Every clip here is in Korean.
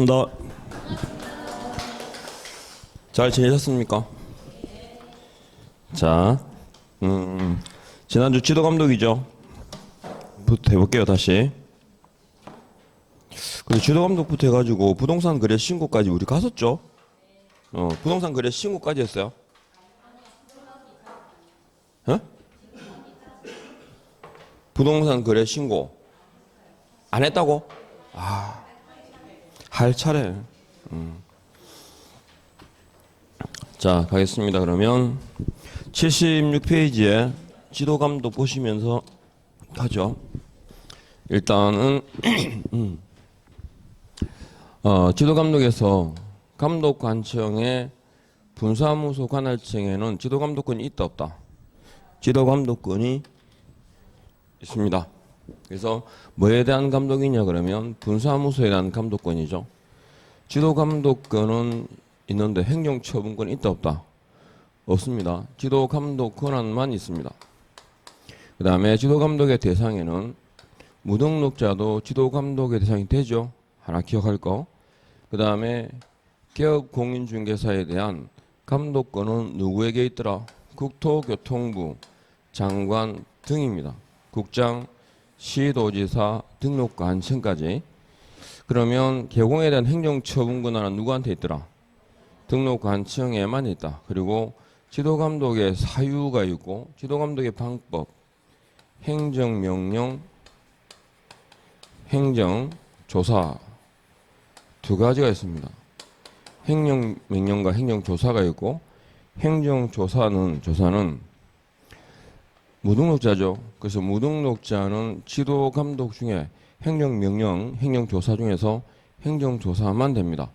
반갑습니다. 잘 지내셨습니까? 자, 지난주 지도 감독이죠. 부터 해볼게요, 다시. 근데 지도 감독부터 해가지고 부동산 거래 신고까지 우리 갔었죠? 부동산 거래 신고까지 했어요. 어? 부동산 거래 신고 안 했다고? 할 차례. 자, 가겠습니다. 그러면 76페이지에 지도 감독 보시면서 하죠. 일단은 지도 감독에서 감독 관청의 분사무소 관할청에는 지도 감독권이 있다 없다? 지도 감독권이 있습니다. 그래서 뭐에 대한 감독이냐 그러면 분사무소에 대한 감독권이죠. 지도 감독권은 있는데 행정처분권이 있다 없다? 없습니다. 지도 감독 권한만 있습니다. 그 다음에 지도 감독의 대상에는 무등록자도 지도 감독의 대상이 되죠. 하나 기억할 거. 그 다음에 개업공인중개사에 대한 감독권은 누구에게 있더라? 국토교통부 장관 등입니다. 국장, 시도지사, 등록관청까지. 그러면 개공에 대한 행정처분 권한은 누구한테 있더라? 등록관청에만 있다. 그리고 지도감독의 사유가 있고 지도감독의 방법, 행정명령, 행정조사 두 가지가 있습니다. 행정명령과 행정조사가 있고 행정조사는 무등록자죠. 그래서 무등록자는 지도감독 중에 행정명령, 행정조사 중에서 행정조사만 됩니다.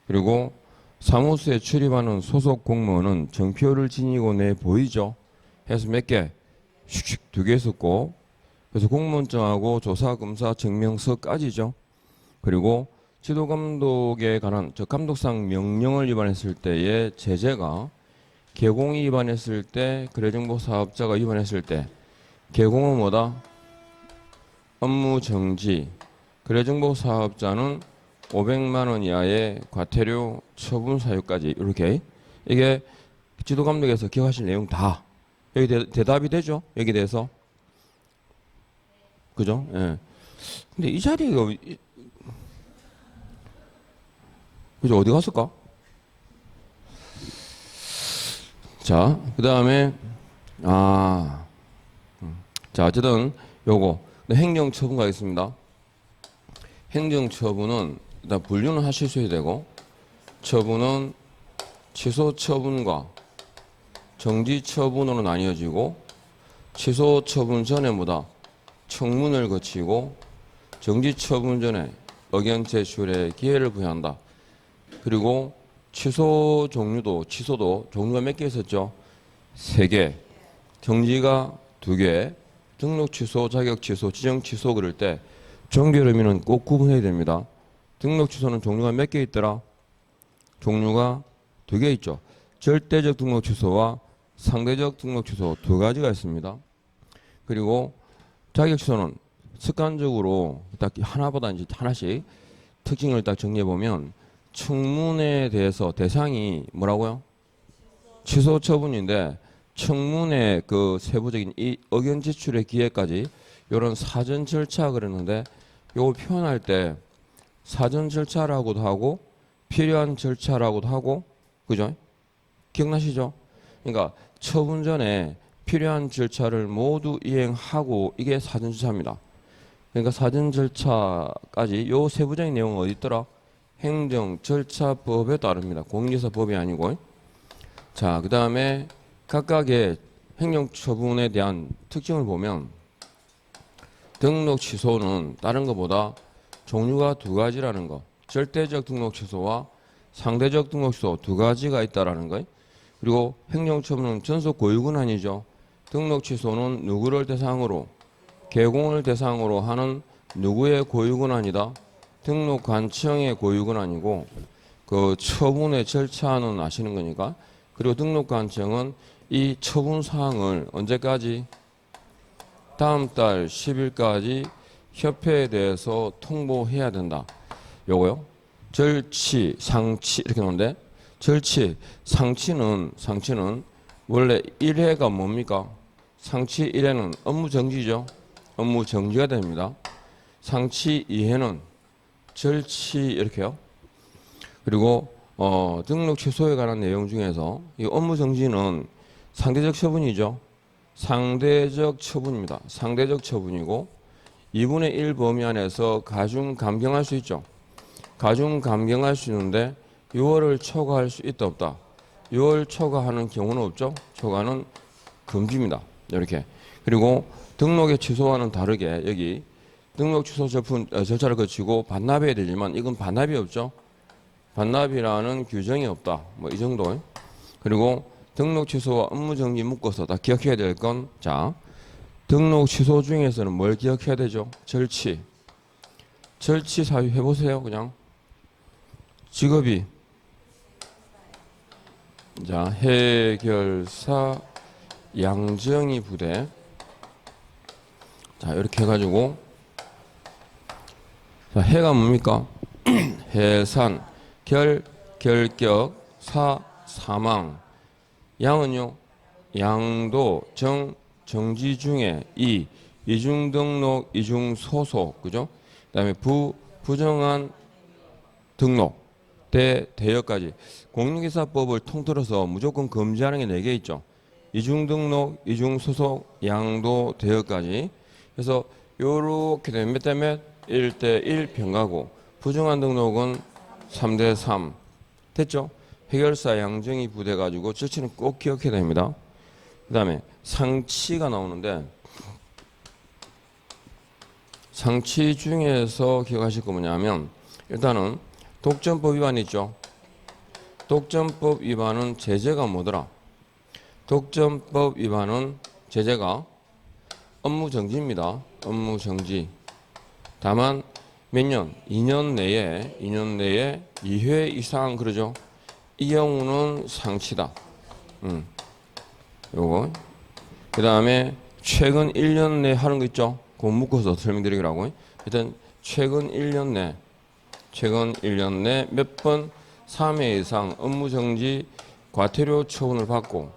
그리고 사무소에 출입하는 소속 공무원은 정표를 지니고 내 보이죠. 해서 몇 개? 슉슉 두 개 썼고, 그래서 공무원증하고 조사, 검사, 증명서까지죠. 그리고 지도감독에 관한 감독상 명령을 위반했을 때의 제재가 개공이 위반했을 때, 거래정보사업자가 위반했을 때 개공은 뭐다? 업무 정지. 거래정보사업자는 500만 원 이하의 과태료 처분 사유까지. 이렇게 이게 지도감독에서 기억하실 내용 다 여기 대답이 되죠? 여기 대해서. 그죠? 예. 근데 이 자리가 그죠? 어디 갔을까? 자, 그 다음에 자, 어쨌든 요거 행정처분 가겠습니다. 행정처분은 일단 분류는 하실 수 있어야 되고, 처분은 취소처분과 정지처분으로 나뉘어지고, 취소처분 전에 뭐다? 청문을 거치고, 정지처분 전에 의견 제출의 기회를 부여한다. 그리고 취소 종류도, 취소도 종류가 몇 개 있었죠? 3개. 정지가 2개. 등록 취소, 자격 취소, 지정 취소 그럴 때 종결 의미는 꼭 구분해야 됩니다. 등록 취소는 종류가 몇 개 있더라? 종류가 2개 있죠. 절대적 등록 취소와 상대적 등록 취소 두 가지가 있습니다. 그리고 자격 취소는 습관적으로 딱 하나보다 이제 하나씩 특징을 딱 정리해 보면, 청문에 대해서 대상이 뭐라고요? 취소 처분인데 청문회 그 세부적인 이 의견 제출의 기회까지 이런 사전 절차 그랬는데, 요거 표현할 때 사전 절차라고도 하고 필요한 절차라고도 하고, 그죠? 기억나시죠? 그러니까 처분 전에 필요한 절차를 모두 이행하고 이게 사전 절차입니다. 그러니까 사전 절차까지 요 세부적인 내용은 어디 있더라? 행정절차법에 따릅니다. 공인중개사법이 아니고. 자, 그 다음에 각각의 행정처분에 대한 특징을 보면, 등록 취소는 다른 것보다 종류가 2가지라는 거, 절대적 등록 취소와 상대적 등록 취소 2가지가 있다라는 거. 그리고 행정처분은 전속 고유군 아니죠. 등록 취소는 누구를 대상으로, 개공을 대상으로 하는 누구의 고유군 아니다? 등록관청의 고유군 아니고 그 처분의 절차는 아시는 거니까. 그리고 등록관청은 이 처분 사항을 언제까지? 다음 달 10일까지 협회에 대해서 통보해야 된다. 요거요. 절치, 상치 이렇게 나오는데 절치, 상치는 원래 1회가 뭡니까? 상치 1회는 업무 정지죠. 업무 정지가 됩니다. 상치 2회는 절치 이렇게요. 그리고 등록 취소에 관한 내용 중에서 이 업무 정지는 상대적 처분이죠. 상대적 처분입니다. 상대적 처분이고 2분의 1 범위 안에서 가중 감경할 수 있죠. 가중 감경할 수 있는데 6월을 초과할 수 있다 없다. 6월 초과하는 경우는 없죠. 초과는 금지입니다. 이렇게. 그리고 등록의 취소와는 다르게 여기 등록 취소 절차를 거치고 반납해야 되지만 이건 반납이 없죠. 반납이라는 규정이 없다. 뭐 이 정도. 그리고 등록 취소와 업무 정지 묶어서 다 기억해야 될 건 자, 등록 취소 중에서는 뭘 기억해야 되죠? 절치. 절치 사유 해보세요. 그냥 직업이 자 해결사 양정희 부대 자 이렇게 해가지고 자 해가 뭡니까? 해산 결격 사망 양은요 양도 정지 중에 이중 등록 이중 소속 그죠? 그다음에 부정한 등록 대여까지 공인중개사법을 통틀어서 무조건 금지하는 게 4개 있죠. 이중 등록, 이중 소속, 양도, 대여까지. 그래서 요렇게 되면 몇 대 몇? 1대 1 평가고 부정한 등록은 3대 3 됐죠? 해결사 양정희 부대 가지고 절차는 꼭 기억해야 됩니다. 그 다음에 상치가 나오는데 상치 중에서 기억하실 거 뭐냐면 일단은 독점법 위반 있죠. 독점법 위반은 제재가 뭐더라? 독점법 위반은 제재가 업무정지입니다. 업무정지. 다만 몇 년? 2년 내에 2회 이상 그러죠. 이 경우는 상치다. 요거. 그 다음에 최근 1년 내 하는 거 있죠. 그거 묶어서 설명드리라고. 일단 최근 1년 내 몇 번 3회 이상 업무정지 과태료 처분을 받고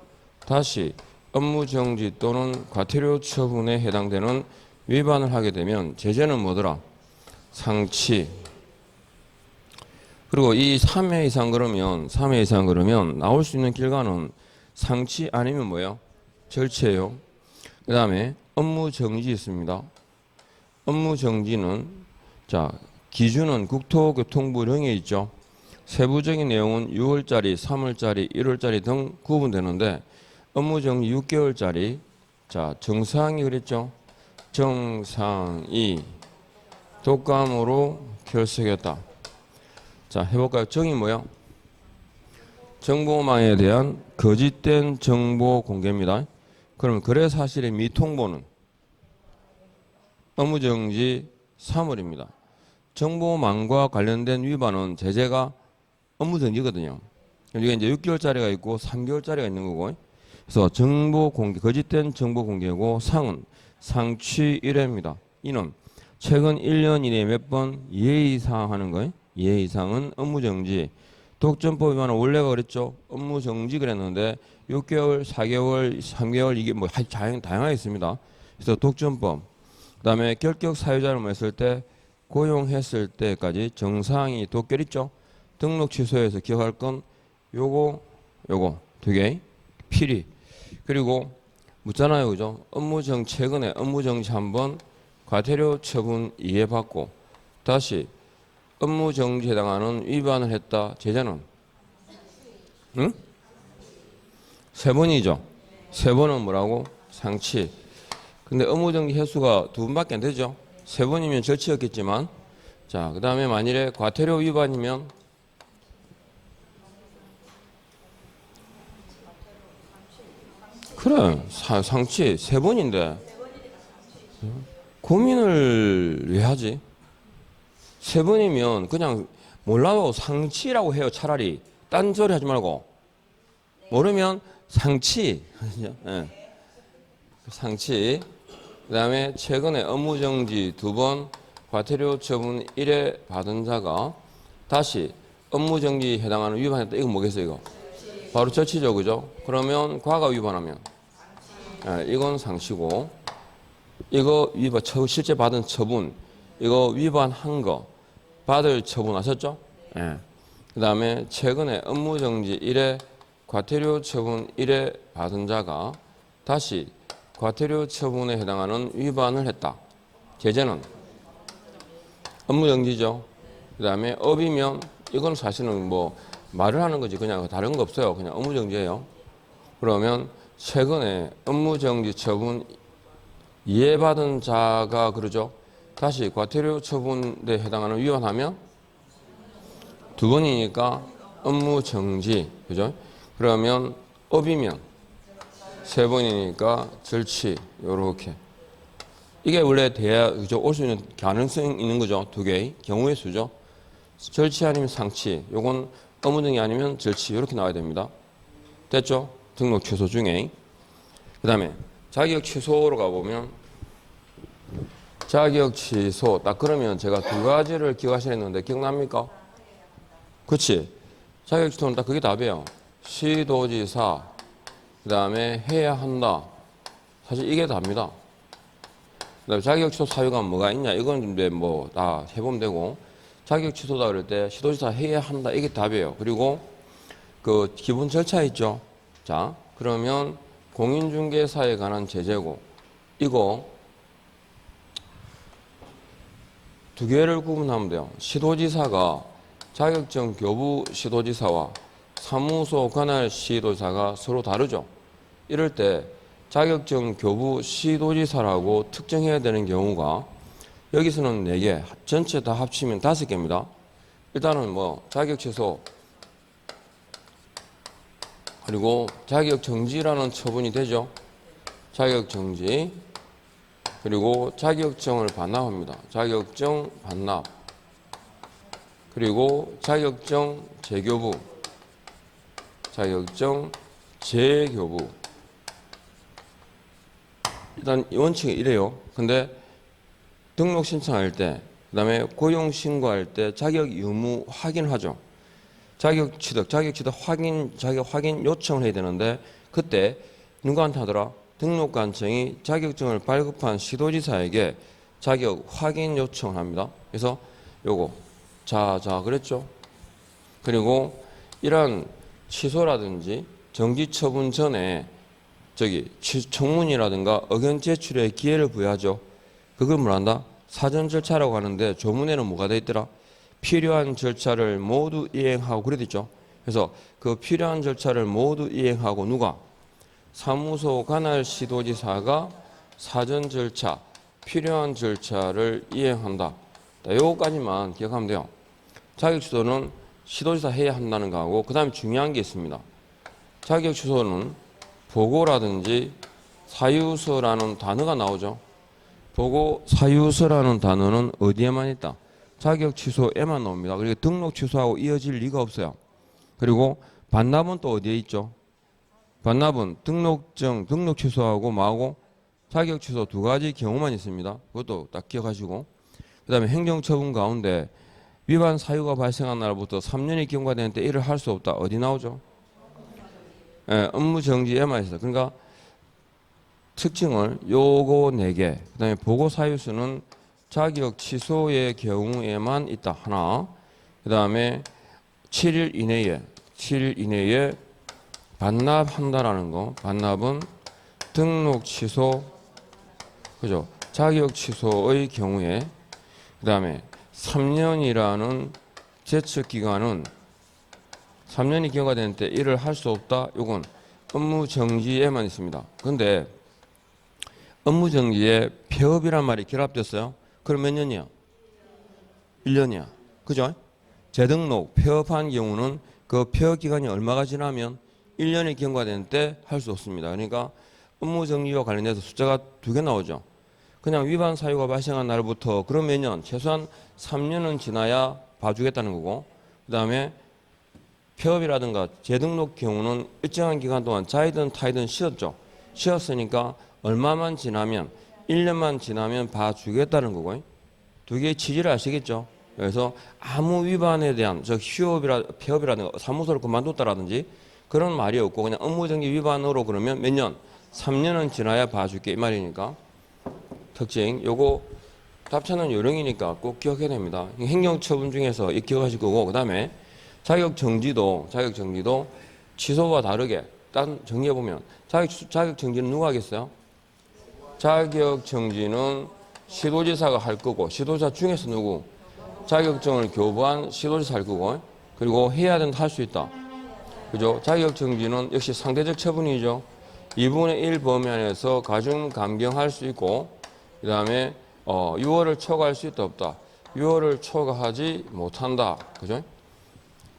다시 업무정지 또는 과태료 처분에 해당되는 위반을 하게 되면 제재는 뭐더라? 상치. 그리고 이 3회 이상 그러면 나올 수 있는 결과는 상치 아니면 뭐예요? 절체예요. 그 다음에 업무정지 있습니다. 업무정지는 자 기준은 국토교통부령에 있죠. 세부적인 내용은 6월짜리, 3월짜리, 1월짜리 등 구분되는데 업무정지 6개월짜리 자 정상이 그랬죠. 정상이 독감으로 결석했다. 자 해볼까요? 정이 뭐야? 정보망에 대한 거짓된 정보 공개입니다. 그럼 거래 사실의 미통보는 업무정지 3월입니다. 정보망과 관련된 위반은 제재가 업무정지거든요. 이게 이제 6개월짜리가 있고 3개월짜리가 있는 거고. 그래서 정보 공개, 거짓된 정보 공개고 상은 상취 1회입니다. 이는 최근 1년 이내에 몇 번 이해 이상 하는 거예요. 이해 이상은 업무정지. 독점법 위반은 원래가 그랬죠. 업무정지 그랬는데 6개월, 4개월, 3개월 이게 뭐 다양하게 있습니다. 그래서 독점법. 그다음에 결격 사유자를 했을 때 고용했을 때까지 정상이 독결 있죠. 등록 취소해서 기억할 건 요거 2개 필히. 그리고 묻잖아요. 그죠? 최근에 업무정지 한번 과태료 처분 이해받고 다시 업무정지에 해당하는 위반을 했다. 제재는? 응? 3번이죠. 3번은 뭐라고? 상치. 근데 업무정지 횟수가 2번밖에 안 되죠. 3번이면 절치였겠지만 자, 그 다음에 만일에 과태료 위반이면 그래 상치 3번인데 고민을 왜 하지? 3번이면 그냥 몰라도 상치라고 해요. 차라리 딴소리 하지 말고 모르면 상치 네. 상치. 그 다음에 최근에 업무정지 2번 과태료 처분 1회 받은 자가 다시 업무정지에 해당하는 위반했다. 이거 뭐겠어요, 이거? 바로 절치죠, 그죠? 그러면 과가 위반하면 이건 상시고, 이거 위반, 실제 받은 처분, 이거 위반한 거 받을 처분 아셨죠? 예. 그 다음에 최근에 업무정지 1회 과태료 처분 1회 받은 자가 다시 과태료 처분에 해당하는 위반을 했다. 제재는 업무정지죠. 그 다음에 업이면 이건 사실은 뭐 말을 하는 거지 그냥 다른 거 없어요. 그냥 업무정지예요. 그러면 최근에 업무정지 처분 이해받은 자가 그러죠. 다시 과태료 처분에 해당하는 위반하면 두 번이니까 업무정지, 그죠? 그러면 업이면 세 번이니까 절치, 요렇게. 이게 원래 그죠? 올 수 있는 가능성이 있는 거죠. 두 개의 경우의 수죠. 절치 아니면 상치, 요건 업무정지 아니면 절치, 이렇게 나와야 됩니다. 됐죠? 등록 취소 중에. 그 다음에 자격 취소로 가보면 자격 취소 딱 그러면 제가 두 가지를 기억하셔야 했는데 기억납니까? 그치? 자격 취소는 딱 그게 답이에요. 시도지사 그 다음에 해야 한다. 사실 이게 답니다. 그 다음에 자격 취소 사유가 뭐가 있냐 이건 이제 뭐 다 해보면 되고 자격 취소다 그럴 때 시도지사 해야 한다 이게 답이에요. 그리고 그 기본 절차 있죠. 자 그러면 공인중개사에 관한 제재고 이거 두 개를 구분하면 돼요. 시도지사가 자격증 교부 시도지사와 사무소 관할 시도지사가 서로 다르죠. 이럴 때 자격증 교부 시도지사라고 특정해야 되는 경우가 여기서는 4개, 전체 다 합치면 5개입니다. 일단은 뭐 자격 취소 그리고 자격 정지라는 처분이 되죠. 자격 정지 그리고 자격증을 반납합니다. 자격증 반납 그리고 자격증 재교부 자격증 재교부 일단 원칙이 이래요. 근데 등록 신청할 때 그다음에 고용 신고할 때 자격 유무 확인하죠. 자격 취득 자격 확인 요청을 해야 되는데 그때 누구한테 하더라? 등록관청이 자격증을 발급한 시도지사에게 자격 확인 요청을 합니다. 그래서 요거 자 그랬죠. 그리고 이런 취소라든지 정지 처분 전에 청문이라든가 의견 제출의 기회를 부여하죠. 그걸 뭐란다? 사전 절차라고 하는데 조문에는 뭐가 돼 있더라? 필요한 절차를 모두 이행하고 그래 있죠. 그래서 그 필요한 절차를 모두 이행하고 누가? 사무소 관할 시도지사가 사전 절차, 필요한 절차를 이행한다. 요거까지만 기억하면 돼요. 자격 취소는 시도지사 해야 한다는 거하고 그 다음에 중요한 게 있습니다. 자격 취소는 보고라든지 사유서라는 단어가 나오죠. 보고 사유서라는 단어는 어디에만 있다? 자격 취소에만 나옵니다. 그리고 등록 취소하고 이어질 리가 없어요. 그리고 반납은 또 어디에 있죠? 반납은 등록 취소하고 뭐하고 자격 취소 두 가지 경우만 있습니다. 그것도 딱 기억하시고 그 다음에 행정처분 가운데 위반 사유가 발생한 날부터 3년이 경과되는 때 일을 할 수 없다. 어디 나오죠? 업무정지에만 있어요. 그러니까 특징을 요거 4개 그 다음에 보고 사유수는 자격 취소의 경우에만 있다. 하나 그 다음에 7일 이내에 반납한다라는 거. 반납은 등록 취소 그죠? 자격 취소의 경우에 그 다음에 3년이라는 제척 기간은 3년이 경과되는 때 일을 할 수 없다. 이건 업무정지에만 있습니다. 그런데 업무정지에 폐업이란 말이 결합됐어요. 그럼 몇 년이야? 1년이야. 그죠? 재등록, 폐업한 경우는 그 폐업 기간이 얼마가 지나면 1년이 경과되는 때 할 수 없습니다. 그러니까 업무정지와 관련해서 숫자가 2개 나오죠. 그냥 위반 사유가 발생한 날부터 그럼 몇 년? 최소한 3년은 지나야 봐주겠다는 거고 그 다음에 폐업이라든가 재등록 경우는 일정한 기간 동안 자이든 타이든 쉬었죠. 쉬었으니까 얼마만 지나면 1년만 지나면 봐주겠다는 거고 2개의 취지를 아시겠죠? 그래서 아무 위반에 대한 즉 폐업이라든가 사무소를 그만뒀다라든지 그런 말이 없고 그냥 업무정지 위반으로 그러면 몇 년? 3년은 지나야 봐줄게 이 말이니까. 특징 요거 답차는 요령이니까 꼭 기억해야 됩니다. 행정처분 중에서 이 기억하실 거고, 그 다음에 자격정지도 취소와 다르게 딴 정리해보면 자격정지는 누가 하겠어요? 자격정지는 시도지사가 할 거고, 시도지사 중에서 누구? 자격증을 교부한 시도지사 할 거고, 그리고 해야 된다 할 수 있다. 그죠? 자격정지는 역시 상대적 처분이죠. 2분의 1 범위 안에서 가중 감경할 수 있고, 그 다음에 6월을 초과할 수 있다 없다. 6월을 초과하지 못한다. 그죠?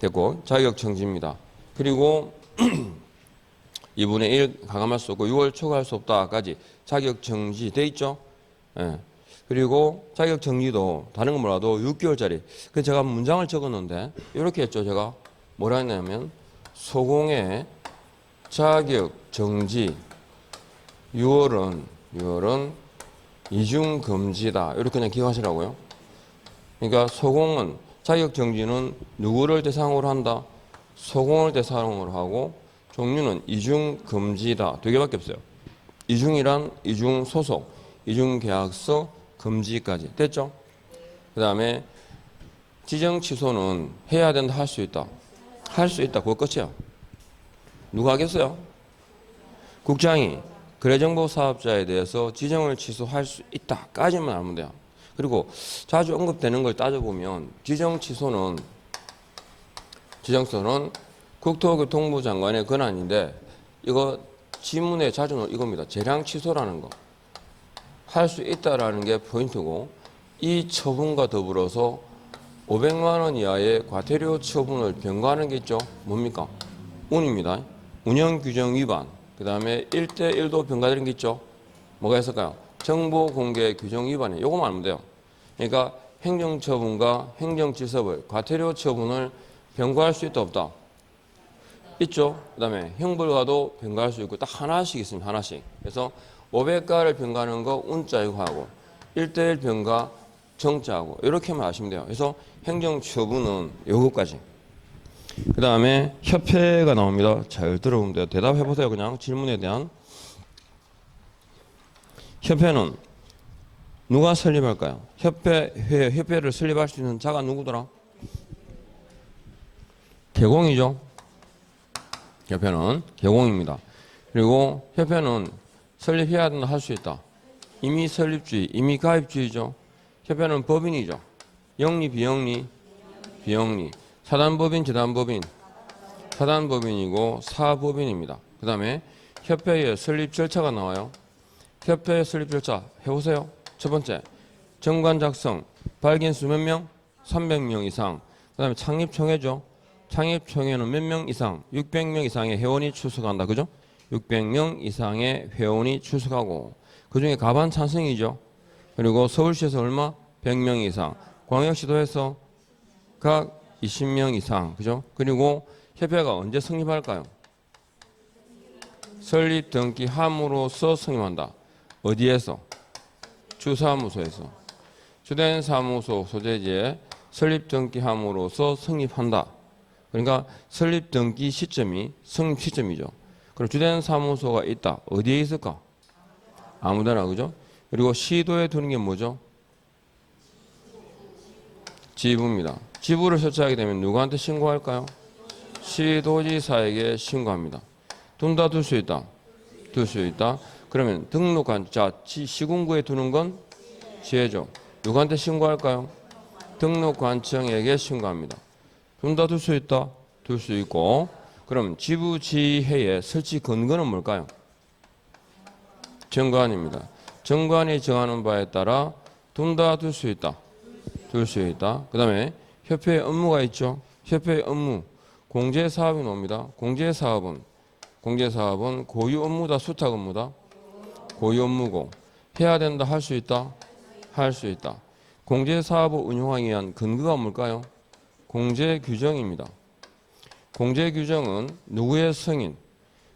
됐고 자격정지입니다. 그리고 2분의 1 가감할 수 없고 6월 초과할 수 없다까지 자격정지 돼 있죠. 예. 그리고 자격정지도 다른 건 몰라도 6개월짜리. 그래서 제가 문장을 적었는데 이렇게 했죠. 제가 뭐라 했냐면 소공의 자격정지 6월은 이중금지다. 이렇게 그냥 기억하시라고요. 그러니까 소공은 자격정지는 누구를 대상으로 한다? 소공을 대상으로 하고 종류는 이중금지다. 두 개밖에 없어요. 이중이란 이중소속, 이중계약서 금지까지. 됐죠? 그 다음에 지정취소는 해야 된다, 할 수 있다. 할 수 있다. 그거 끝이야. 누가 하겠어요? 국장이 거래정보 사업자에 대해서 지정을 취소할 수 있다까지만 알면 돼요. 그리고 자주 언급되는 걸 따져보면 지정소는 국토교통부 장관의 권한인데 이거 지문에 자주 넣은 이겁니다. 재량 취소라는 거. 할 수 있다라는 게 포인트고 이 처분과 더불어서 500만 원 이하의 과태료 처분을 병가하는 게 있죠. 뭡니까? 운입니다. 운영규정 위반. 그 다음에 1대1도 병가되는 게 있죠. 뭐가 있을까요? 정보 공개 규정 위반이 요거만 알면 돼요. 그러니까 행정처분과 행정지섭을 과태료 처분을 병가할 수 있다 없다? 있죠. 그 다음에 형벌과도 병가할 수 있고 딱 하나씩 있습니다. 하나씩. 그래서 500가를 병가하는 거 운자이고 하고 1대1 병가 정자하고 이렇게만 아시면 돼요. 그래서 행정처분은 요거까지. 그 다음에 협회가 나옵니다. 잘 들어보면 돼요. 대답해보세요. 그냥 질문에 대한. 협회는 누가 설립할까요? 협회를 설립할 수 있는 자가 누구더라? 개공이죠. 협회는 개공입니다. 그리고 협회는 설립해야 된다, 할 수 있다. 이미 설립주의, 이미 가입주의죠. 협회는 법인이죠. 영리, 비영리, 비영리. 사단법인, 재단법인, 사단법인이고 사법인입니다. 그 다음에 협회의 설립 절차가 나와요. 협회의 설립 절차 해보세요. 첫 번째, 정관 작성, 발견수 몇 명? 300명 이상. 그 다음에 창립총회죠. 창립총회는 몇 명 이상? 600명 이상의 회원이 출석한다. 그죠? 600명 이상의 회원이 출석하고 그 중에 가반 찬성이죠. 그리고 서울시에서 얼마? 100명 이상. 광역시도에서 각 20명 이상. 그죠? 그리고 협회가 언제 성립할까요? 설립 등기함으로써 성립한다. 어디에서? 주사무소에서. 주된 사무소 소재지에 설립 등기함으로써 성립한다. 그러니까 설립 등기 시점이 성립 시점이죠. 그럼 주된 사무소가 있다. 어디에 있을까? 아무데나. 그죠? 그리고 시도에 두는 게 뭐죠? 지부입니다. 지부를 설치하게 되면 누구한테 신고할까요? 시도지사에게 신고합니다. 둔다, 둘 수 있다. 둘 수 있다. 그러면 등록한 시군구에 두는 건 지혜죠. 누구한테 신고할까요? 등록관청에게 신고합니다. 둔다, 둘 수 있다. 둘 수 있고. 그럼 지부지회의 설치 근거는 뭘까요? 정관입니다. 정관이 정하는 바에 따라 둔다, 둘 수 있다. 둘 수 있다. 그 다음에 협회의 업무가 있죠. 협회의 업무. 공제사업이 나옵니다. 공제사업은 고유 업무다, 수탁 업무다? 고유 업무고. 해야 된다, 할 수 있다? 할 수 있다. 공제사업을 운영하기 위한 근거가 뭘까요? 공제규정입니다. 공제규정은 누구의 승인?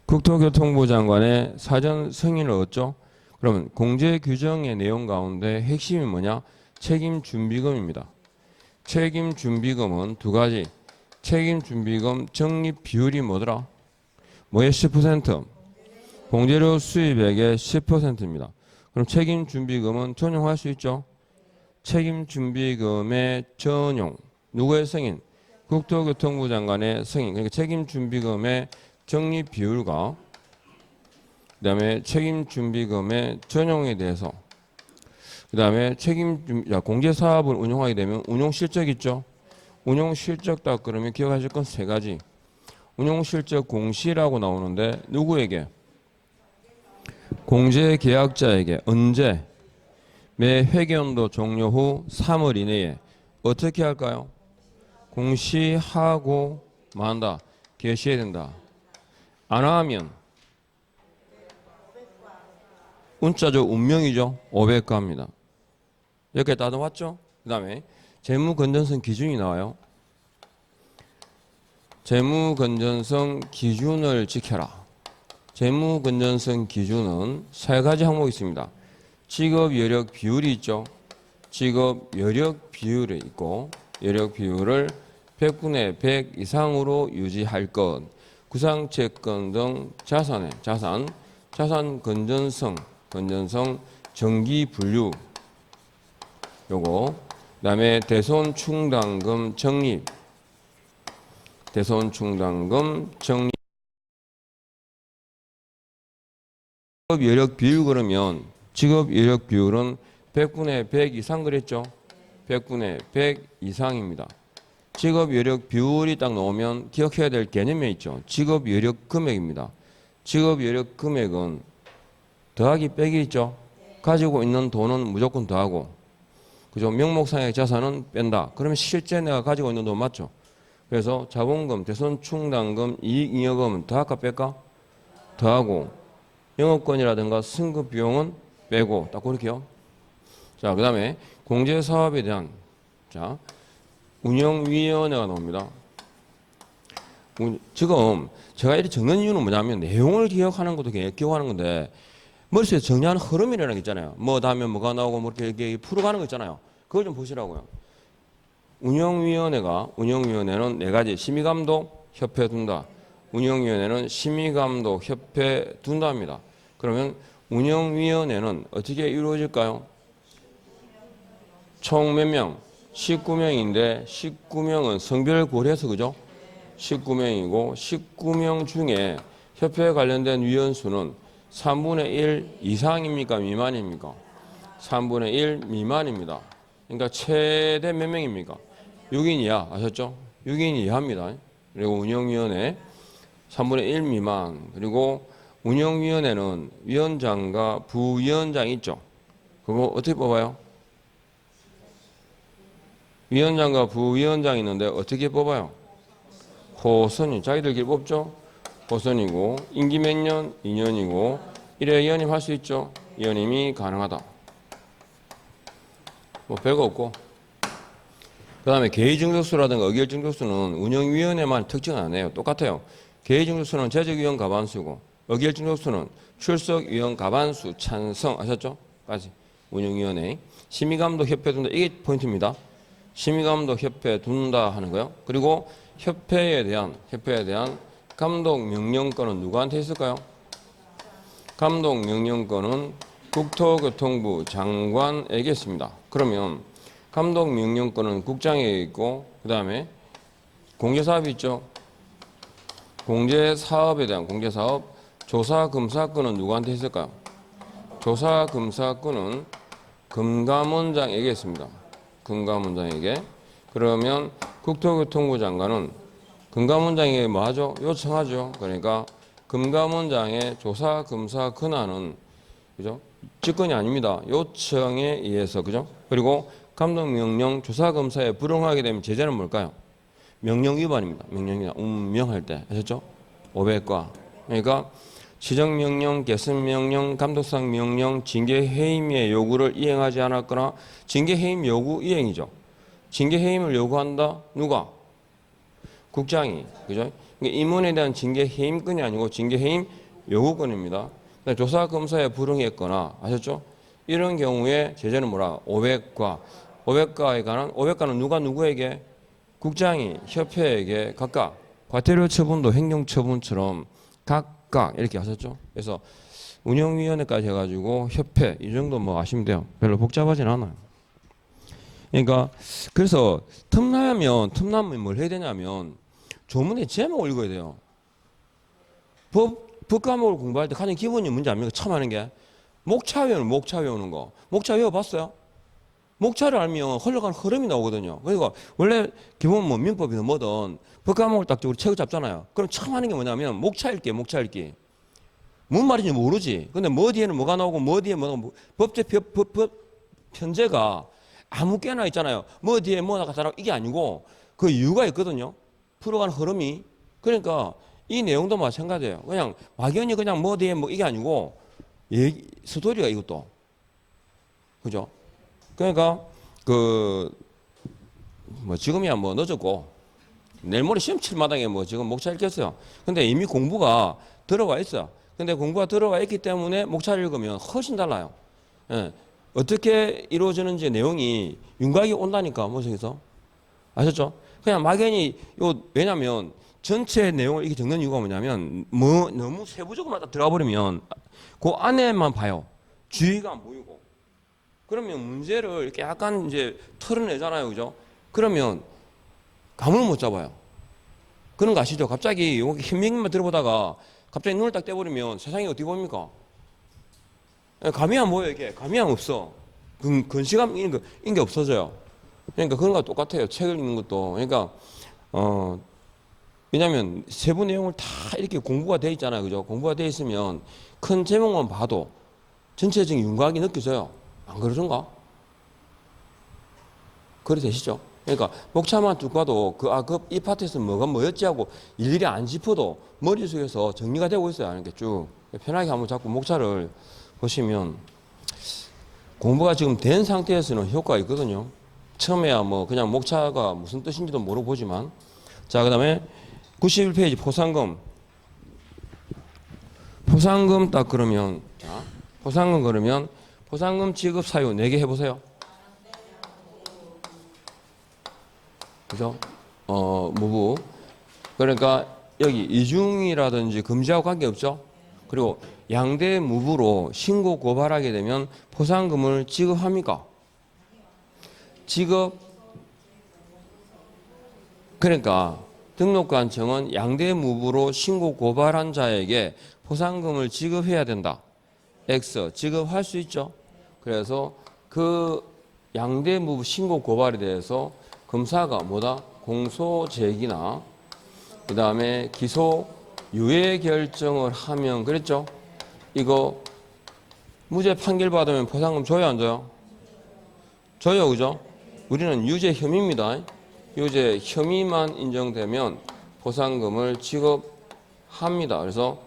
국토교통부 장관의 사전 승인을 얻죠. 그러면 공제규정의 내용 가운데 핵심이 뭐냐? 책임준비금입니다. 책임준비금은 두 가지. 책임준비금 적립 비율이 뭐더라? 뭐의 10%? 공제료 수입액의 10%입니다. 그럼 책임준비금은 전용할 수 있죠? 책임준비금의 전용. 누구의 승인? 국토교통부 장관의 승인. 그러니까 책임준비금의 적립 비율과 그 다음에 책임준비금의 전용에 대해서 그 다음에 공제사업을 운영하게 되면 운용실적 있죠? 운용실적다 그러면 기억하실 건 세 가지. 운용실적 공시라고 나오는데 누구에게? 공제계약자에게. 언제? 매 회계연도 종료 후 3월 이내에 어떻게 할까요? 공시하고 만다. 개시해야 된다. 안 하면 운자죠. 운명이죠. 500가입니다. 여기까지 다 왔죠? 그 다음에 재무건전성 기준이 나와요. 재무건전성 기준을 지켜라. 재무건전성 기준은 세 가지 항목이 있습니다. 직업 여력 비율이 있죠. 직업 여력 비율이 있고 여력 비율을 100분의 100 이상으로 유지할 것. 구상채권 등 자산 건전성 정기 분류 요거. 그다음에 대손 충당금 적립. 직업 여력 비율 그러면 직업 여력 비율은 100분의 100 이상 그랬죠? 100분의 100 이상입니다. 직업 여력 비율이 딱 나오면 기억해야 될 개념이 있죠. 직업 여력 금액입니다. 직업 여력 금액은 더하기 빼기 있죠. 가지고 있는 돈은 무조건 더하고, 그죠? 명목상의 자산은 뺀다. 그러면 실제 내가 가지고 있는 돈 맞죠? 그래서 자본금, 대손 충당금, 이익잉여금은 더할까 뺄까? 더하고, 영업권이라든가 승급 비용은 빼고, 딱 그렇게요. 자, 그 다음에 공제사업에 대한 운영위원회가 나옵니다. 지금 제가 이렇게 적는 이유는 뭐냐면 내용을 기억하는 것도 기억하는 건데 머릿속에 정리하는 흐름이라는 게 있잖아요. 뭐 다음에 뭐가 나오고 뭐 이렇게 풀어가는 거 있잖아요. 그걸 좀 보시라고요. 운영위원회는 네 가지. 심의감독, 협회 둔다. 운영위원회는 심의감독, 협회 둔다입니다. 그러면 운영위원회는 어떻게 이루어질까요? 총 몇 명? 19명인데 19명은 성별 고려해서 그죠? 19명이고 19명 중에 협회에 관련된 위원수는 3분의 1 이상입니까? 미만입니까? 3분의 1 미만입니다. 그러니까 최대 몇 명입니까? 6인 이하 아셨죠? 6인 이하입니다. 그리고 운영위원회 3분의 1 미만. 그리고 운영위원회는 위원장과 부위원장이 있죠. 그거 어떻게 뽑아요? 위원장과 부위원장이 있는데 어떻게 뽑아요? 호선이 자기들끼리 뽑죠. 호선이고 임기 몇 년? 2년이고 1회 연임할 수 있죠. 연임이 가능하다. 뭐 별거 없고. 그 다음에 개의증적수라든가 의결증적수는 운영위원회만 특징은 안 해요. 똑같아요. 개의증적수는 재직위원 과반수고 의결증적수는 출석위원 과반수 찬성 아셨죠? 까지 운영위원회. 심의감독 협회 둔다. 이게 포인트입니다. 심의감독 협회 둔다 하는 거요. 그리고 협회에 대한 감독 명령권은 누구한테 있을까요? 감독 명령권은 국토교통부 장관에게 있습니다. 그러면 감독 명령권은 국장에게 있고 그 다음에 공제사업이 있죠. 공제사업에 대한 공제사업 조사검사권은 누구한테 있을까요? 조사검사권은 금감원장에게 있습니다. 금감원장에게. 그러면 국토교통부 장관은 금감원장에게 뭐 하죠? 요청하죠. 그러니까 금감원장의 조사 검사 권한은 그죠? 직권이 아닙니다. 요청에 의해서 그죠? 그리고 감독명령 조사 검사에 불응하게 되면 제재는 뭘까요? 명령 위반입니다. 명령 위반. 운명할 때 아셨죠? 500과. 그러니까 시정명령, 개선명령, 감독상 명령, 징계해임의 요구를 이행하지 않았거나 징계해임 요구 이행이죠. 징계해임을 요구한다. 누가? 국장이. 그죠? 그러니까 임원에 대한 징계해임권이 아니고 징계해임 요구권입니다. 그러니까 조사검사에 불응했거나 아셨죠? 이런 경우에 제재는 뭐라? 500과. 500가에 관한 500가는 누가 누구에게 국장이 협회에게 각각 과태료 처분도 행정처분처럼 각각 이렇게 하셨죠. 그래서 운영위원회까지 해가지고 협회 이 정도 뭐 아시면 돼요. 별로 복잡하진 않아요. 그러니까 그래서 틈나면 뭘 해야 되냐면 조문의 제목을 읽어야 돼요. 법 과목을 공부할 때 가장 기본이 뭔지 압니까? 처음 하는 게 목차 외우는 거. 목차 외워봤어요? 목차를 알면 흘러가는 흐름이 나오거든요. 그러니까 원래 기본 뭐 민법이든 뭐든 법 과목을 딱 우리 책을 잡잖아요. 그럼 처음 하는 게 뭐냐면 목차 읽기. 뭔 말인지 모르지. 근데 뭐 뒤에는 뭐가 나오고 뭐 뒤에 뭐가 나오고 법 편제가 아무 깨나 있잖아요. 뭐 뒤에 뭐가 나가고 이게 아니고 그 이유가 있거든요. 풀어가는 흐름이. 그러니까 이 내용도 마찬가지예요. 그냥 막연히 그냥 뭐 뒤에 뭐 이게 아니고 스토리가 이것도. 그죠? 그러니까 뭐 지금이야 뭐 늦었고 내일 모레 시험 칠 마당에 뭐 지금 목차 읽겠어요. 근데 이미 공부가 들어와 있어요. 근데 공부가 들어와 있기 때문에 목차를 읽으면 훨씬 달라요. 예. 어떻게 이루어지는지 내용이 윤곽이 온다니까 모색에서 아셨죠? 그냥 막연히 왜냐면 전체 내용을 이렇게 적는 이유가 뭐냐면 뭐 너무 세부적으로 들어가 버리면 그 안에만 봐요. 주의가 안 보이고 그러면 문제를 이렇게 약간 이제 털어내잖아요, 그죠? 그러면 감을 못 잡아요. 그런 거 아시죠? 갑자기 여기 현명만 들어보다가 갑자기 눈을 딱 떼버리면 세상이 어떻게 보입니까? 감이 안 보여, 이게. 감이 안 없어. 근시감 이런 게 없어져요. 그러니까 그런 거 똑같아요. 책을 읽는 것도. 그러니까, 왜냐면 세부 내용을 다 이렇게 공부가 돼 있잖아요. 그죠? 공부가 돼 있으면 큰 제목만 봐도 전체적인 윤곽이 느껴져요. 안 그러던가? 그래 되시죠? 그러니까 목차만 쭉 봐도 이 파트에서 뭐가 뭐였지 하고 일일이 안 짚어도 머릿속에서 정리가 되고 있어요. 이렇게 쭉. 편하게 한번 자꾸 목차를 보시면 공부가 지금 된 상태에서는 효과가 있거든요. 처음에야 뭐 그냥 목차가 무슨 뜻인지도 모르고 보지만. 자, 그 다음에 91페이지 포상금. 포상금 딱 그러면, 자, 포상금 그러면 포상금 지급 사유 4개 해보세요. 그죠? 무부. 그러니까 여기 이중이라든지 금지하고 관계없죠? 그리고 양대 무부로 신고 고발하게 되면 포상금을 지급합니까? 그러니까 등록관청은 양대 무부로 신고 고발한 자에게 포상금을 지급해야 된다. X 지급할 수 있죠. 그래서 그 양대 무부 신고 고발에 대해서 검사가 공소 제기나 그 다음에 기소 유예 결정을 하면 그랬죠. 이거 무죄 판결 받으면 포상금 줘요 안 줘요? 줘요, 그죠? 우리는 유죄 혐의입니다. 유죄 혐의만 인정되면 포상금을 지급합니다. 그래서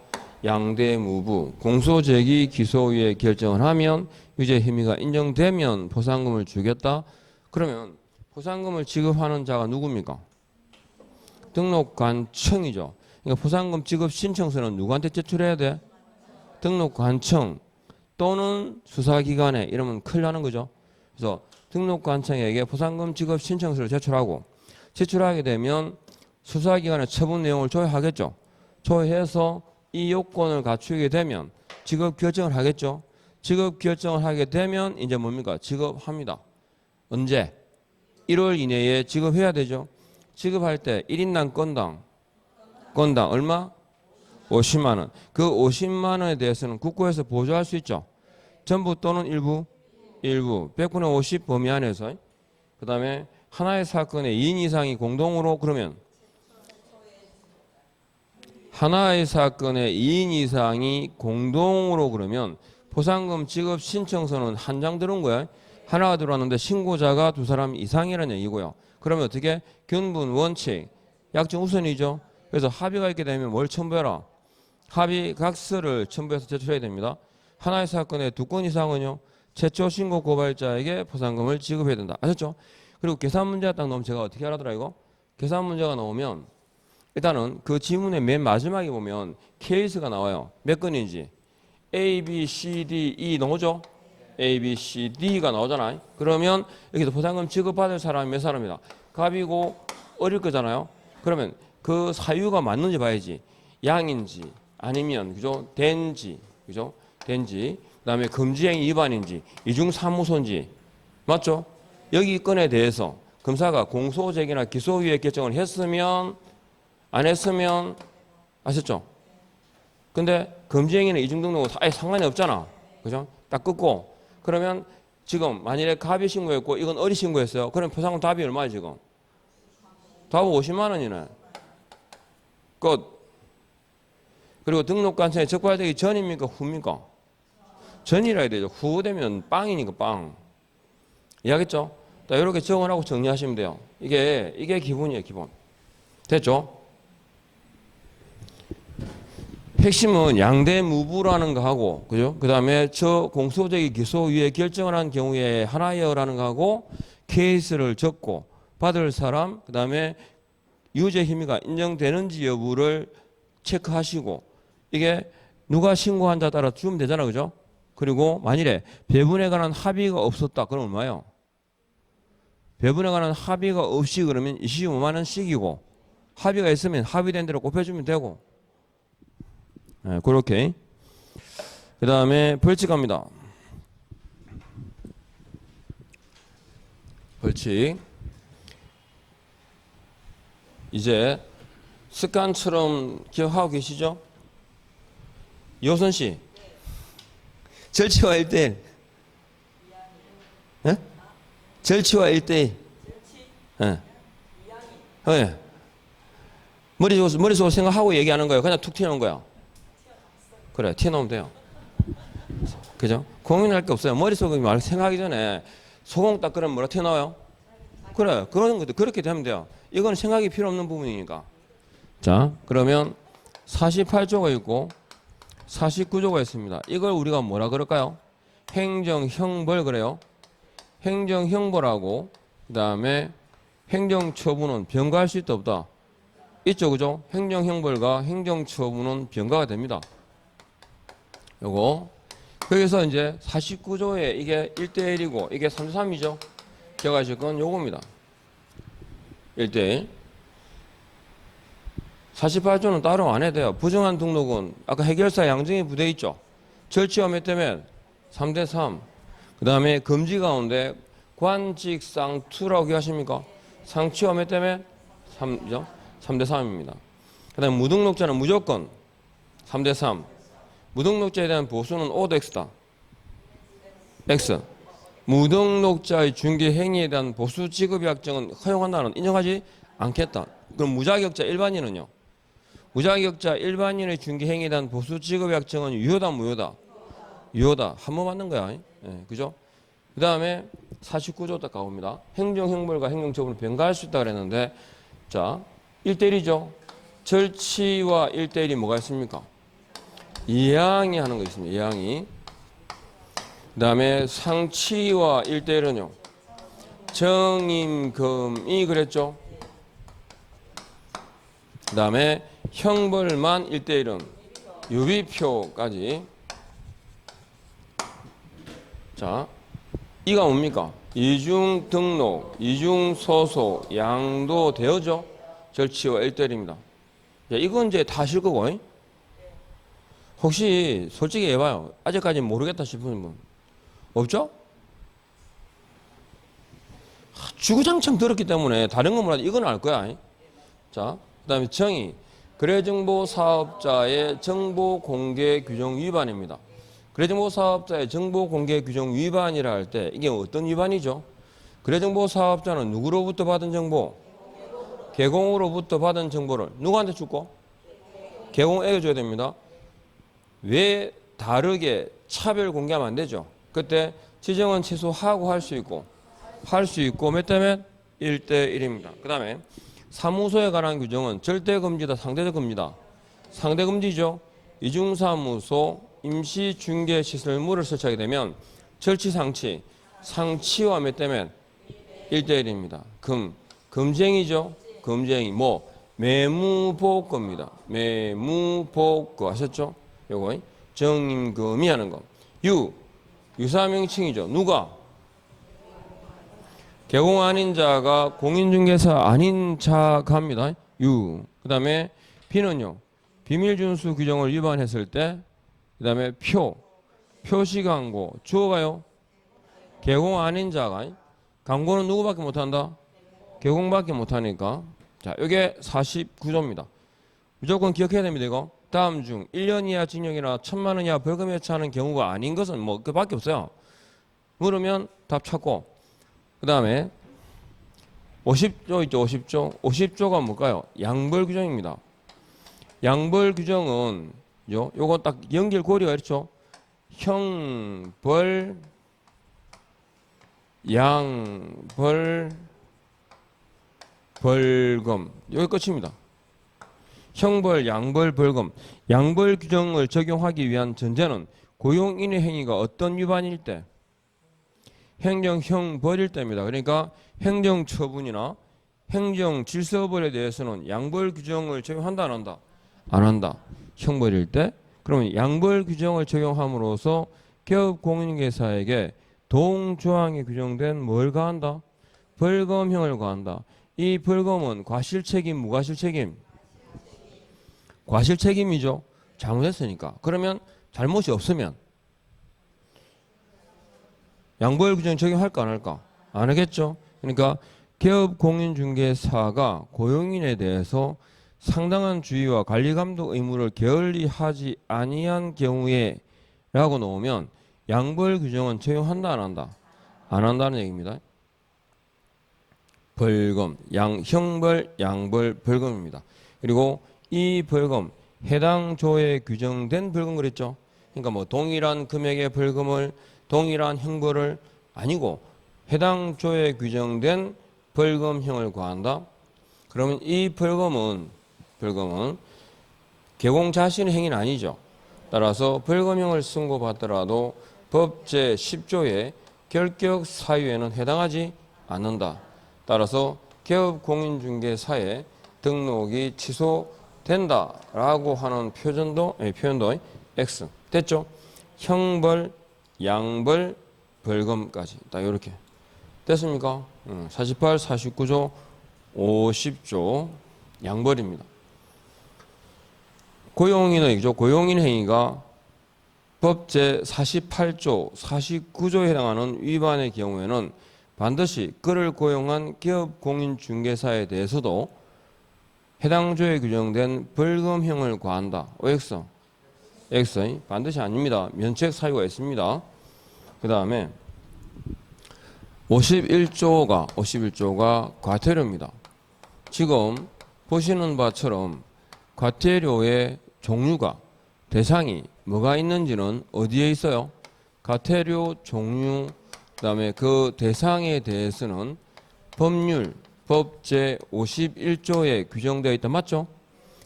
양대무부 공소제기 기소유예 결정을 하면 유죄 혐의가 인정되면 포상금을 주겠다. 그러면 포상금을 지급하는 자가 누굽니까? 등록관청이죠. 그러니까 포상금 지급 신청서는 누구한테 제출해야 돼? 등록관청 또는 수사기관에 이러면 큰일 나는 거죠. 그래서 등록관청에게 포상금 지급 신청서를 제출하게 되면 수사기관의 처분 내용을 조회하겠죠. 조회해서 이 요건을 갖추게 되면 지급 결정을 하겠죠. 지급 결정을 하게 되면 이제 뭡니까? 지급합니다. 언제? 1월 이내에 지급해야 되죠. 지급할 때 1인당 건당 얼마? 50만 원. 그 50만 원에 대해서는 국고에서 보조할 수 있죠. 전부 또는 일부 100분의 50 범위 안에서. 그 다음에 하나의 사건에 2인 이상이 공동으로 그러면 하나의 사건에 2인 이상이 공동으로 그러면 포상금 지급 신청서는 한 장 들어온 거야. 하나가 들어왔는데 신고자가 2사람 이상이라는 얘기고요. 그러면 어떻게? 균분 원칙 약정 우선이죠. 그래서 합의가 있게 되면 뭘 첨부해라? 합의각서를 첨부해서 제출해야 됩니다. 하나의 사건에 2건 이상은요. 최초 신고 고발자에게 포상금을 지급해야 된다. 아셨죠? 그리고 계산 문제가 딱 나오면 제가 어떻게 하라더라 이거? 계산 문제가 나오면 일단은 그 지문의 맨 마지막에 보면 케이스가 나와요. 몇 건인지. A, B, C, D, E 나오죠? A, B, C, D가 나오잖아요. 그러면 여기서 보상금 지급받을 사람이 몇 사람이다? 갑이고 어릴 거잖아요. 그러면 그 사유가 맞는지 봐야지. 양인지 아니면 그죠? 된지 그죠? 된지 그다음에 금지행위 위반인지 이중사무소인지 맞죠? 여기 건에 대해서 검사가 공소제기나 기소유예 결정을 했으면 안 했으면 아셨죠? 근데 금지행위는 이중등록은 아예 상관이 없잖아. 그죠? 딱 끊고 그러면 지금 만일에 갑이 신고했고 이건 어리 신고했어요. 그럼 포상금 답이 얼마야 지금? 답은 50만 원이네. 끝. 그리고 등록관청에 적발되기 전입니까? 후입니까? 전이라 해야 되죠. 후 되면 빵이니까 빵. 이해하겠죠? 자, 이렇게 정언하고 정리하시면 돼요. 이게 기본이에요, 기본. 됐죠? 핵심은 양대무부라는 거 하고, 그죠? 그 다음에 저 공소제기 기소유예 결정을 한 경우에 하나여라는 거 하고, 케이스를 적고, 받을 사람, 그 다음에 유죄 혐의가 인정되는지 여부를 체크하시고, 이게 누가 신고한자 따라 주면 되잖아, 그죠? 그리고 만일에 배분에 관한 합의가 없었다, 그럼 얼마예요? 배분에 관한 합의가 없이 그러면 25만 원씩이고, 합의가 있으면 합의된 대로 곱해주면 되고, 네, 그렇게. 그 다음에 벌칙 갑니다. 벌칙. 이제 습관처럼 기억하고 계시죠? 여선 씨. 절치와 1대1. 예? 절치와 1대1. 예. 예. 머릿속으로 생각하고 얘기하는 거예요. 그냥 툭 튀어나온 거야. 그래, 튀어나오면 돼요. 그죠? 고민할 게 없어요. 머릿속에 말 생각하기 전에 소공 딱 그러면 뭐라 튀어나와요? 그래, 그런 것도 그렇게 되면 돼요. 이건 생각이 필요 없는 부분이니까. 자, 그러면 48조가 있고 49조가 있습니다. 이걸 우리가 뭐라 그럴까요? 행정형벌 그래요. 행정형벌하고 그 다음에 행정처분은 변가할 수 있다 없다? 있죠, 그죠? 행정형벌과 행정처분은 변가가 됩니다. 요거. 그래서 이제 49조에 이게 1대1이고 이게 3대3이죠. 기억하실 건 요겁니다. 1대1. 48조는 따로 안 해도 돼요. 부정한 등록은 아까 해결사 양정이 부대 있죠. 절치와 몇 대면 3대3. 그 다음에 금지 가운데 관직상투라고 기억하십니까? 상치와 몇 대면 3죠? 3대3입니다. 그 다음에 무등록자는 무조건 3대3. 무등록자에 대한 보수는 O 대 X다. X. 무등록자의 중개 행위에 대한 보수 지급 약정은 허용한다는 인정하지 않겠다. 그럼 무자격자 일반인은요? 무자격자 일반인의 중개 행위에 대한 보수 지급 약정은 유효다 무효다? 유효다. 한 번 맞는 거야. 예, 그죠? 그 다음에 49조 딱 가봅니다. 행정형벌과 행정처분을 변가할 수 있다 그랬는데 자 1대1이죠. 절치와 1대1이 뭐가 있습니까? 이항이 하는 거 있습니다. 이항이. 그 다음에 상치와 1대1은요. 정임금이 그랬죠. 그 다음에 형벌만 1대1은 유비표까지. 자, 이가 뭡니까? 이중 등록, 이중 소소, 양도 되어죠. 절치와 1대1입니다. 이건 이제 다 아실 거고. 혹시 솔직히 해봐요. 아직까지 모르겠다 싶은 분 없죠? 주구장창 들었기 때문에 다른 건 몰라도 이건 알 거야. 자, 그 다음에 정의. 거래정보 사업자의 정보 공개 규정 위반입니다. 거래정보 사업자의 정보 공개 규정 위반이라 할 때 이게 어떤 위반이죠? 거래정보 사업자는 누구로부터 받은 정보? 개공으로부터 받은 정보를 누구한테 주고? 개공에게 줘야 됩니다. 왜 다르게 차별 공개하면 안 되죠? 그때 지정은 취소하고 할 수 있고 몇 대면 1대1입니다. 그 다음에 사무소에 관한 규정은 절대 금지다 상대적 금지다? 상대 금지죠. 이중사무소 임시중개시설물을 설치하게 되면 절치 상치 상치와 몇 대면 1대1입니다. 금쟁이죠. 금쟁이 뭐 매무복거입니다. 매무복거 아셨죠? 요거 정임금이 하는 거. 유사 명칭이죠. 누가? 개공 아닌 자가 공인중개사 아닌 자가 합니다. 유. 그 다음에 B는요. 비밀준수 규정을 위반했을 때, 그 다음에 표시 광고. 주어가요. 개공 아닌 자가. 광고는 누구밖에 못한다? 개공밖에 못하니까. 자, 이게 49조입니다. 무조건 기억해야 됩니다. 이거. 다음 중 1년 이하 징역이나 1,000만 원 이하 벌금에 처하는 경우가 아닌 것은 뭐 그밖에 없어요. 물으면 답 찾고. 그 다음에 50조 있죠. 50조. 50조가 뭘까요? 양벌 규정입니다. 양벌 규정은 요거 딱 연결고리가 이렇죠. 형, 벌, 양, 벌, 벌금. 여기 끝입니다. 형벌, 양벌, 벌금. 양벌 규정을 적용하기 위한 전제는 고용인의 행위가 어떤 위반일 때? 행정 형벌일 때입니다. 그러니까 행정처분이나 행정질서벌에 대해서는 양벌 규정을 적용한다 안 한다? 안 한다. 형벌일 때. 그러면 양벌 규정을 적용함으로써 기업 공인중개사에게 동조항에 규정된 뭘 가한다? 벌금형을 가한다. 이 벌금은 과실책임, 무과실책임? 과실책임이죠. 잘못했으니까. 그러면 잘못이 없으면 양벌 규정 적용할까 안 할까? 안 하겠죠. 그러니까 기업 공인중개사가 고용인에 대해서 상당한 주의와 관리 감독 의무를 게을리 하지 아니한 경우에 라고 놓으면 양벌 규정은 적용한다 안 한다? 안 한다는 얘기입니다. 벌금, 형벌, 양벌, 벌금입니다. 그리고 이 벌금, 해당 조에 규정된 벌금 그랬죠? 그러니까 뭐 동일한 금액의 벌금을 동일한 형벌을 아니고 해당 조에 규정된 벌금형을 과한다. 그러면 이 벌금은 개공 자신의 행위는 아니죠. 따라서 벌금형을 선고받더라도 법 제10조의 결격 사유에는 해당하지 않는다. 따라서 기업 공인중개사의 등록이 취소된다라고 하는 표현도 X 됐죠? 형벌, 양벌, 벌금까지 딱 이렇게 됐습니까? 48, 49조, 50조 양벌입니다. 고용인의죠. 고용인 행위가 법 제48조, 49조에 해당하는 위반의 경우에는 반드시 그를 고용한 기업 공인중개사에 대해서도 해당 조에 규정된 벌금형을 과한다. OX. X. 반드시 아닙니다. 면책 사유가 있습니다. 그 다음에 51조가 과태료입니다. 지금 보시는 바처럼 과태료의 종류가 대상이 뭐가 있는지는 어디에 있어요? 과태료 종류 그다음에 그 대상에 대해서는 법률 법 제51조에 규정되어 있다. 맞죠?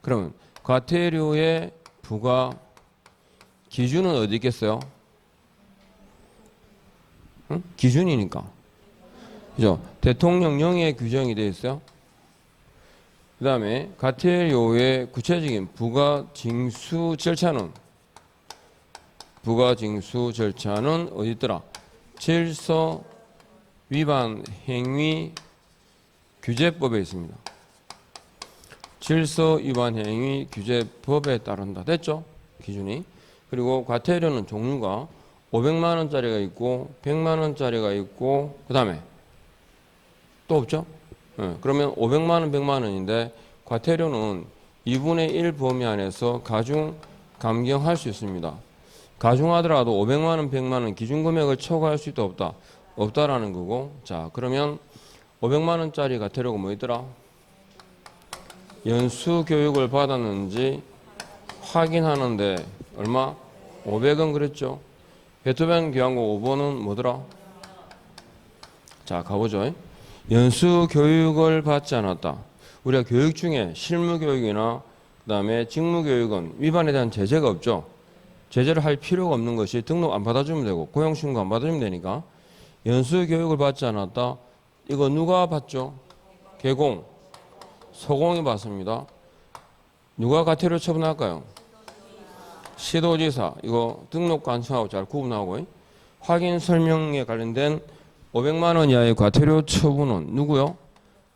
그러면 과태료의 부과 기준은 어디 있겠어요? 응? 기준이니까. 그죠? 대통령령에 규정이 되어 있어요. 그 다음에 과태료의 구체적인 부가징수 절차는 어디 있더라? 질서 위반 행위 규제법에 있습니다. 질서 위반 행위 규제법에 따른다. 됐죠? 기준이. 그리고 과태료는 종류가 500만 원짜리가 있고 100만 원짜리가 있고 그 다음에 또 없죠? 그러면 500만 원, 100만 원인데 과태료는 2분의 1 범위 안에서 가중 감경할 수 있습니다. 가중하더라도 500만 원, 100만 원 기준 금액을 초과할 수 있다 없다? 없다라는 거고. 자, 그러면 500만 원짜리 과태료가 뭐 있더라? 연수 교육을 받았는지 확인하는데 얼마? 500원 그랬죠? 베토벤 교환고 5번은 뭐더라? 자, 가보죠. 연수 교육을 받지 않았다. 우리가 교육 중에 실무 교육이나 그다음에 직무 교육은 위반에 대한 제재가 없죠. 제재를 할 필요가 없는 것이 등록 안 받아주면 되고 고용 신고 안 받아주면 되니까. 연수 교육을 받지 않았다. 이거 누가 받죠? 개공, 소공이 받습니다. 누가 과태료 처분할까요? 시도지사. 이거 등록 관청하고 잘 구분하고 확인 설명에 관련된 500만 원 이하의 과태료 처분은 누구요?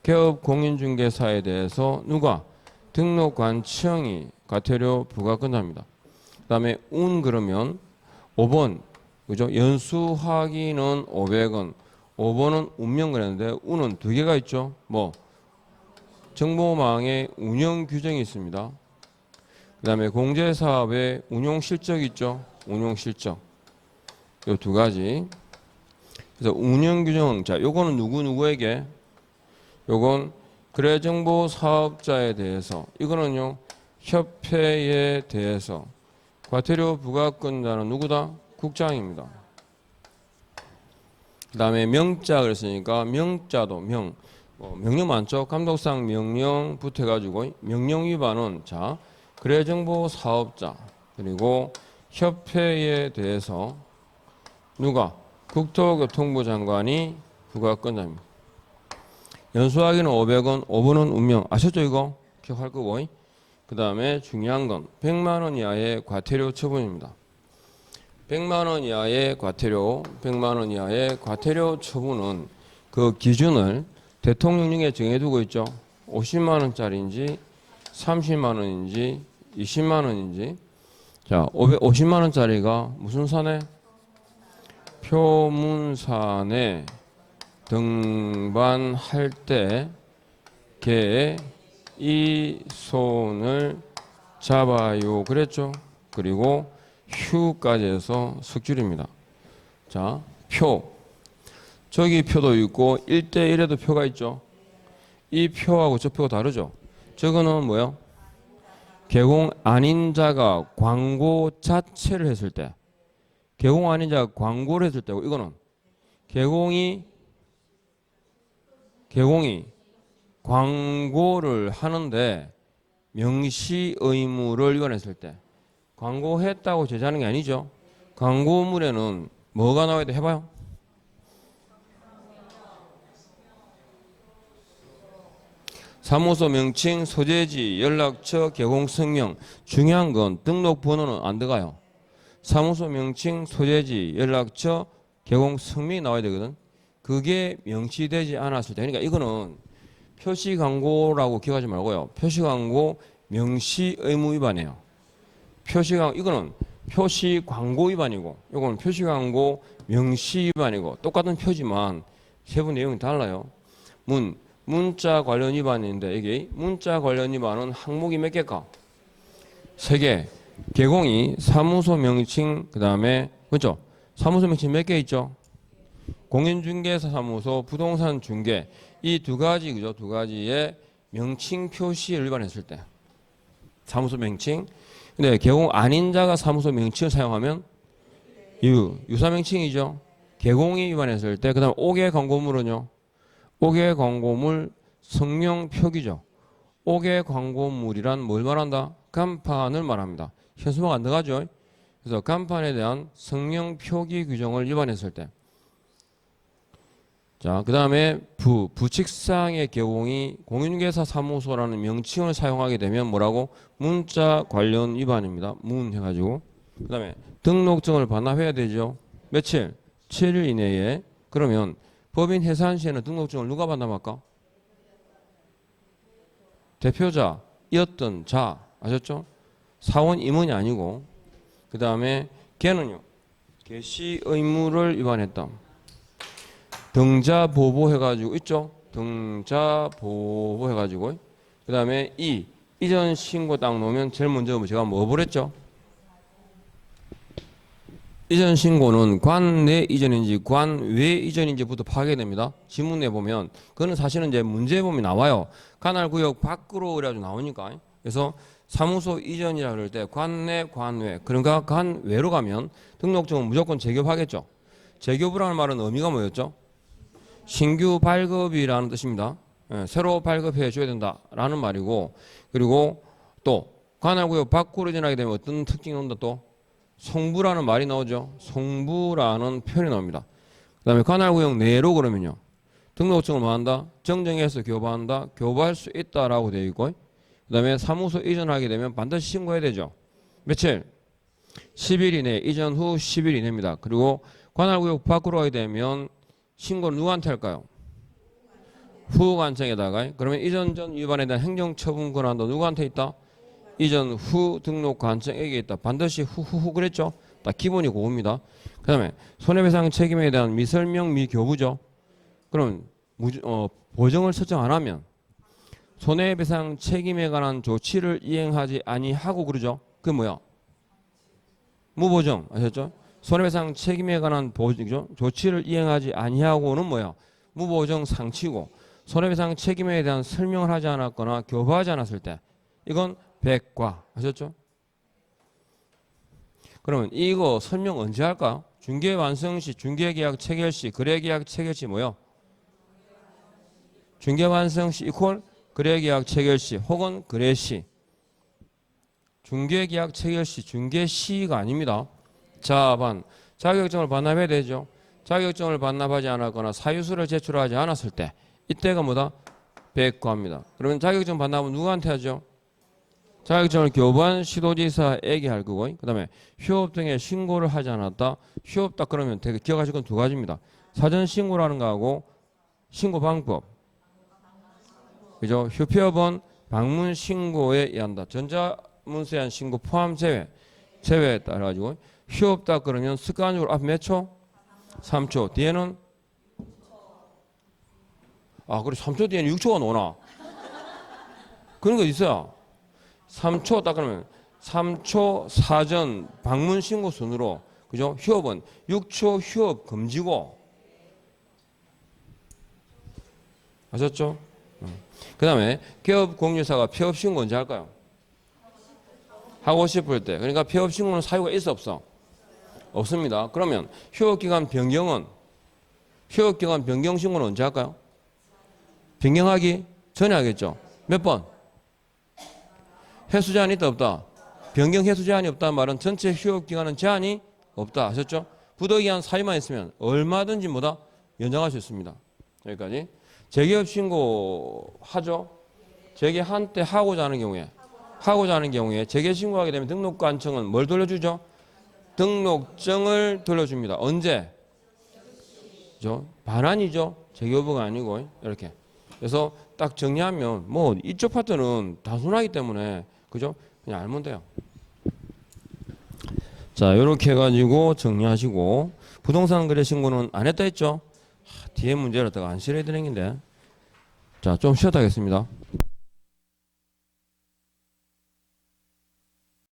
개업 공인중개사에 대해서 누가? 등록관청이 과태료 부과권자입니다. 그 다음에 운 그러면 5번 그죠? 연수 확인은 500원, 5번은 운명 그랬는데 운은 두 개가 있죠. 뭐 정보망의 운영 규정이 있습니다. 그 다음에 공제사업의 운용 실적이 있죠. 운용 실적. 요 두 가지. 그래서 운영 규정, 자, 요거는 누구에게? 요건 거래정보 사업자에 대해서, 이거는요, 협회에 대해서 과태료 부과권자는 누구다? 국장입니다. 그 다음에 명자 그랬으니까 명자도 명령 많죠? 감독상 명령부터 해가지고 명령 위반은 자, 거래정보 사업자 그리고 협회에 대해서 누가? 국토교통부 장관이 부과권자입니다. 연수하기는 500원, 5번은 운명. 아셨죠 이거? 기억할 거고. 그 다음에 중요한 건 100만 원 이하의 과태료 처분입니다. 100만 원 이하의 과태료, 100만 원 이하의 과태료 처분은 그 기준을 대통령령에 정해두고 있죠. 50만 원짜리인지 30만 원인지 20만 원인지. 자, 50만 원짜리가 무슨 사내? 표문산에 등반할 때 개 이 손을 잡아요 그랬죠. 그리고 휴까지 해서 석줄입니다. 자, 표. 저기 표도 있고 1대1에도 표가 있죠. 이 표하고 저 표가 다르죠. 저거는 뭐요? 개공 아닌 자가 광고 자체를 했을 때, 개공 아닌 자가 광고를 했을 때고, 이거는 개공이 광고를 하는데 명시 의무를 위반했을 때, 광고했다고 제재하는 게 아니죠. 광고물에는 뭐가 나와야 돼? 해봐요. 사무소 명칭, 소재지, 연락처, 개공 성명. 중요한 건 등록번호는 안 들어가요. 사무소 명칭, 소재지, 연락처, 개공 성명이 나와야 되거든. 그게 명시되지 않았을 때, 그러니까 이거는 표시 광고라고 기억하지 말고요. 표시 광고 명시 의무 위반이에요. 이거는 표시 광고 위반이고, 이거는 표시 광고 명시 위반이고, 똑같은 표지만 세부 내용이 달라요. 문자 관련 위반인데, 이게 문자 관련 위반은 항목이 몇 개일까? 3개. 개공이 사무소 명칭, 그 다음에 그렇죠? 사무소 명칭 몇 개 있죠? 공인중개사 사무소, 부동산 중개, 이 두 가지, 그죠? 두 가지의 명칭 표시를 위반했을 때, 사무소 명칭. 근데 개공 아닌 자가 사무소 명칭을 사용하면 유사 명칭이죠. 개공이 위반했을 때, 그다음 5개 광고물은요. 5개 광고물 성명 표기죠. 5개 광고물이란 뭘 말한다? 간판을 말합니다. 현수막 안 들어가죠. 그래서 간판에 대한 성명 표기 규정을 위반했을 때. 자, 그 다음에 부칙상의 개공이 공인중개사 사무소라는 명칭을 사용하게 되면 뭐라고? 문자 관련 위반입니다. 문 해가지고. 그 다음에 등록증을 반납해야 되죠. 며칠? 7일 이내에. 그러면 법인 해산 시에는 등록증을 누가 반납할까? 대표자였던 자. 아셨죠? 사원 임원이 아니고. 그 다음에 걔는요. 개시 의무를 위반했다. 등자보보 해가지고 있죠? 등자보보 해가지고. 그 다음에 이전 신고 딱 놓으면 제일 먼저 제가 뭐 보랬죠? 이전 신고는 관 내 이전인지 관 외 이전인지부터 파악됩니다. 지문에 보면 그거는 사실은 이제 문제에 보면 나와요. 관할구역 밖으로 그래가지고 나오니까. 그래서 사무소 이전이라 그럴 때 관 내, 관 외. 그러니까 관 외로 가면 등록증은 무조건 재교부하겠죠. 재교부라는 말은 의미가 뭐였죠? 신규 발급이라는 뜻입니다. 새로 발급해 줘야 된다라는 말이고, 그리고 또 관할구역 밖으로 이전하게 되면 어떤 특징이 나온다? 또 송부라는 말이 나오죠. 송부라는 표현이 나옵니다. 그 다음에 관할구역 내로 그러면요, 등록증을 뭐 한다? 정정해서 교부한다. 교부할 수 있다라고 되어 있고, 그 다음에 사무소 이전하게 되면 반드시 신고해야 되죠. 며칠? 10일 이내, 이전 후 10일 이내입니다. 그리고 관할구역 밖으로 가게 되면 신고를 누구한테 할까요? 후관청에다가. 그러면 이전 전 위반에 대한 행정처분 권한도 누구한테 있다? 이전 후 등록관청에게 있다. 반드시 후후후 그랬죠? 딱 기본이 그겁니다. 그 다음에 손해배상 책임에 대한 미설명 미교부죠. 그럼 보정을 설정 안 하면 손해배상 책임에 관한 조치를 이행하지 아니하고 그러죠. 그게 뭐야? 무보정. 아셨죠? 손해배상 책임에 관한 조치를 이행하지 아니하고는 뭐야? 무보정 상치고 손해배상 책임에 대한 설명을 하지 않았거나 교부하지 않았을 때 이건 백과. 아셨죠? 그러면 이거 설명 언제 할까? 중개 완성 시, 중개계약 체결 시, 거래계약 체결 시 뭐요? 중개 완성 시 이퀄 거래계약 체결 시 혹은 거래 시. 중개계약 체결 시, 중개 시가 아닙니다. 자반 자격증을 반납해야 되죠. 자격증을 반납하지 않았거나 사유서를 제출하지 않았을 때 이때가 뭐다? 백과입니다. 그러면 자격증 반납은 누구한테 하죠? 자격증을 교부한 시도지사에게 할 거고, 그 다음에 휴업 등의 신고를 하지 않았다. 휴업 딱 그러면 되게 기억하실 건 두 가지입니다. 사전 신고라는 거하고 신고 방법. 그죠? 휴폐업은 방문 신고에 의한다. 전자문서에 한 신고 포함 제외에 따라 가지고 휴업 딱 그러면 습관적으로 앞 몇 초? 3초. 뒤에는 그래 3초 뒤에는 6초가 노나? 그런 거 있어요. 3초 딱 그러면 3초 사전 방문 신고 순으로 그죠? 휴업은 6초 휴업 금지고. 아셨죠? 그 다음에 개업 공유사가 폐업 신고 언제 할까요? 하고 싶을 때. 그러니까 폐업 신고는 사유가 있어 없어? 없습니다. 그러면 휴업기간 변경 신고는 언제 할까요? 변경하기 전에 하겠죠. 몇 번? 해수 제한이 있다 없다? 변경 해수 제한이 없다는 말은 전체 휴업 기간은 제한이 없다. 하셨죠? 부득이한 사유만 있으면 얼마든지 뭐다? 연장할 수 있습니다. 여기까지. 재개업 신고 하죠? 재개 한때 하고자 하는 경우에 재개 신고하게 되면 등록관청은 뭘 돌려주죠? 등록증을 돌려줍니다. 언제? 그죠? 반환이죠. 재개업은 아니고 이렇게. 그래서 딱 정리하면 뭐 이쪽 파트는 단순하기 때문에 그죠? 그냥 알면 돼요. 자, 이렇게 해가지고 정리하시고 부동산 거래 신고는 안 했다 했죠? 뒤에 문제를 다가 안 실어야 되는 건데. 자, 좀 쉬었다 하겠습니다.